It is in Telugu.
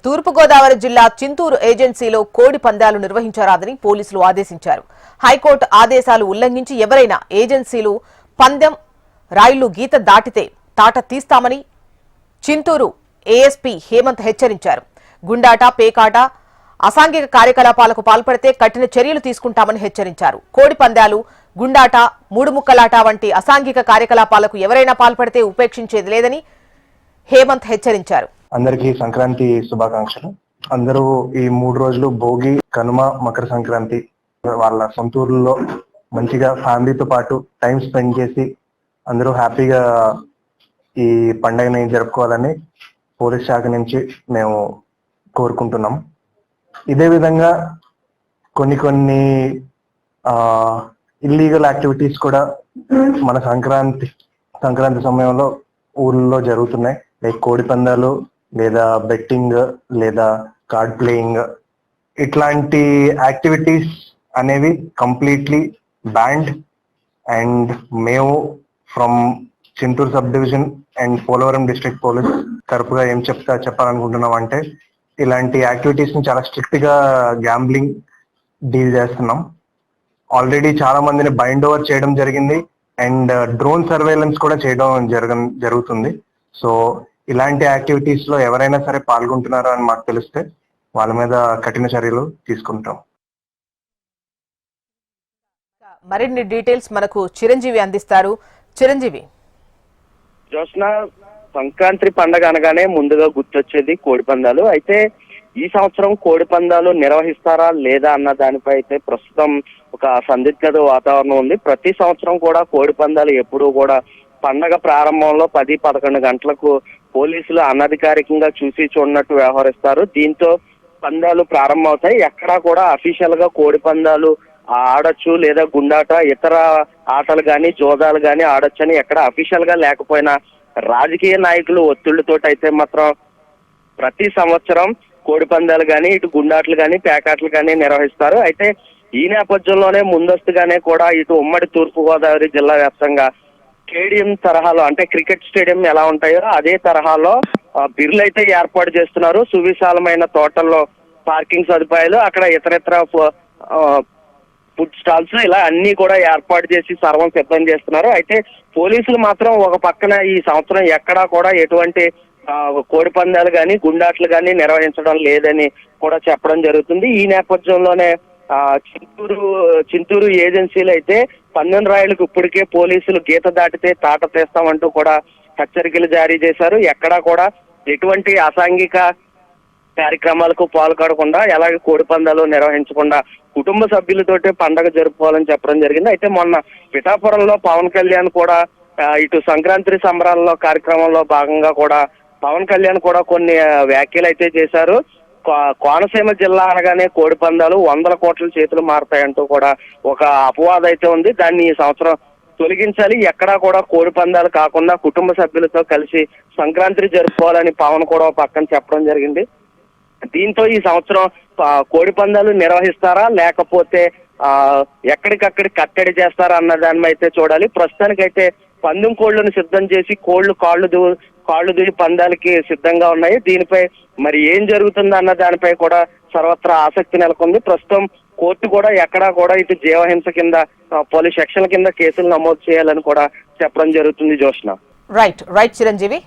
తూర్పుగోదావరి జిల్లా చింతూరు ఏజెన్సీలో కోడి పందాలు నిర్వహించరాదని పోలీసులు ఆదేశించారు. హైకోర్టు ఆదేశాలు ఉల్లంఘించి ఎవరైనా ఏజెన్సీలు పందెం రాయిలు గీత దాటితే తాట తీస్తామని చింతూరు ఏఎస్పీ హేమంత్ హెచ్చరించారు. గుండాట, పేకాట, అసాంఘిక కార్యకలాపాలకు పాల్పడితే కఠిన చర్యలు తీసుకుంటామని హెచ్చరించారు. కోడి పందాలు, గుండాట, మూడుముక్కలాట వంటి అసాంఘిక కార్యకలాపాలకు ఎవరైనా పాల్పడితే ఉపేక్షించేది లేదని హేమంత్ హెచ్చరించారు. అందరికీ సంక్రాంతి శుభాకాంక్షలు. అందరూ ఈ 3 రోజులు భోగి, కనుమ, మకర సంక్రాంతి వాళ్ళ సొంత ఊర్లో మంచిగా ఫ్యామిలీతో పాటు టైం స్పెండ్ చేసి అందరూ హ్యాపీగా ఈ పండుగని జరుపుకోవాలని పోలీస్ శాఖ నుంచి మేము కోరుకుంటున్నాం. ఇదే విధంగా కొన్ని ఇల్లీగల్ యాక్టివిటీస్ కూడా మన సంక్రాంతి సమయంలో ఊర్లో జరుగుతున్నాయి. లైక్ కోడి పందాలు, లేదా బెట్టింగ్, లేదా కార్డ్ ప్లేయింగ్, ఇట్లాంటి యాక్టివిటీస్ అనేవి కంప్లీట్లీ బ్యాండ్. అండ్ మేము from Chintoor subdivision and Polavaram district police తరపుగా ఏం చెప్పాలనుకుంటున్నాం అంటే, ఇలాంటి యాక్టివిటీస్ ని చాలా స్ట్రిక్ట్ గా గ్యాంబ్లింగ్ డీల్ చేస్తున్నాం. ఆల్రెడీ చాలా మందిని బైండ్ ఓవర్ చేయడం జరిగింది అండ్ డ్రోన్ సర్వేలెన్స్ కూడా చేయడం జరుగుతుంది. సో ఇలాంటి యాక్టివిటీస్ లో ఎవరైనా సరే పాల్గొంటున్నారో అని మాకు తెలిస్తే వాళ్ళ మీద కఠిన చర్యలు తీసుకుంటాం. మరిన్ని డీటెయిల్స్ మనకు చిరంజీవి అందిస్తారు. చిరంజీవి. జోష్న, సంక్రాంతి పండగ అనగానే ముందుగా గుర్తొచ్చేది కోడి పందాలు. అయితే ఈ సంవత్సరం కోడి పందాలు నిర్వహిస్తారా లేదా అన్న దానిపై అయితే ప్రస్తుతం ఒక సందిగ్ధ వాతావరణం ఉంది. ప్రతి సంవత్సరం కూడా కోడి పందాలు ఎప్పుడూ కూడా పండగ ప్రారంభంలో 10-11 గంటలకు పోలీసులు అనధికారికంగా చూసి చూడనట్టు వ్యవహరిస్తారు. దీంతో పందాలు ప్రారంభమవుతాయి. ఎక్కడా కూడా అఫీషియల్ గా కోడి పందాలు ఆడొచ్చు లేదా గుండాట, ఇతర ఆటలు గాని, జోదాలు గాని ఆడొచ్చు అని ఎక్కడ అఫీషియల్ గా లేకపోయినా రాజకీయ నాయకులు ఒత్తిళ్లతో అయితే మాత్రం ప్రతి సంవత్సరం కోడి పందాలు గాని, ఇటు గుండాట్లు గాని, పేకాట్లు గాని నిర్వహిస్తారు. అయితే ఈ నేపథ్యంలోనే ముందస్తుగానే కూడా ఇటు ఉమ్మడి తూర్పుగోదావరి జిల్లా వ్యాప్తంగా స్టేడియం తరహాలో, అంటే క్రికెట్ స్టేడియం ఎలా ఉంటాయో అదే తరహాలో బిర్లు అయితే ఏర్పాటు చేస్తున్నారు. సువిశాలమైన తోటల్లో పార్కింగ్ సదుపాయాలు, అక్కడ ఇతరత్ర ఫుడ్ స్టాల్స్, ఇలా అన్ని కూడా ఏర్పాటు చేసి సర్వం సిద్ధం చేస్తున్నారు. అయితే పోలీసులు మాత్రం ఒక పక్కన ఈ సంవత్సరం ఎక్కడా కూడా ఎటువంటి కోడి పందాలు కానీ, గుండాట్లు కానీ నిర్వహించడం లేదని కూడా చెప్పడం జరుగుతుంది. ఈ నేపథ్యంలోనే చింతూరు ఏజెన్సీలు అయితే పందెం రాయులకు ఇప్పటికే పోలీసులు గీత దాటితే తాట తీస్తామంటూ కూడా హెచ్చరికలు జారీ చేశారు. ఎక్కడా కూడా ఎటువంటి అసాంఘిక కార్యక్రమాలకు పాల్గొనకుండా, అలాగే కోడి పందాలు నిర్వహించకుండా కుటుంబ సభ్యులతోటి పండగ జరుపుకోవాలని చెప్పడం జరిగింది. అయితే మొన్న పిఠాపురంలో పవన్ కళ్యాణ్ కూడా ఇటు సంక్రాంతి సంబరాల్లో కార్యక్రమంలో భాగంగా కూడా పవన్ కళ్యాణ్ కూడా కొన్ని వ్యాఖ్యలు అయితే చేశారు. కోనసీమ జిల్లా అనగానే కోడి పందాలు 100 కోట్ల చేతులు మారతాయంటూ కూడా ఒక అపవాదం అయితే ఉంది. దాన్ని ఈ సంవత్సరం తొలగించాలి, ఎక్కడా కూడా కోడి పందాలు కాకుండా కుటుంబ సభ్యులతో కలిసి సంక్రాంతి జరుపుకోవాలని పవన్ కూడా పక్కన చెప్పడం జరిగింది. దీంతో ఈ సంవత్సరం కోడి పందాలు నిర్వహిస్తారా లేకపోతే ఎక్కడికక్కడి కట్టడి చేస్తారా అన్న దాని అయితే చూడాలి. ప్రస్తుతానికైతే పందెం కోళ్లను సిద్ధం చేసి కోళ్లు కాళ్ళు దూరి పందాలకి సిద్ధంగా ఉన్నాయి. దీనిపై మరి ఏం జరుగుతుంది అన్న దానిపై కూడా సర్వత్రా ఆసక్తి నెలకొంది. ప్రస్తుతం కోర్టు కూడా ఎక్కడా కూడా ఇటు జీవహింస కింద పలు సెక్షన్ల కింద కేసులు నమోదు చేయాలని కూడా చెప్పడం జరుగుతుంది. జోష్న. రైట్ చిరంజీవి.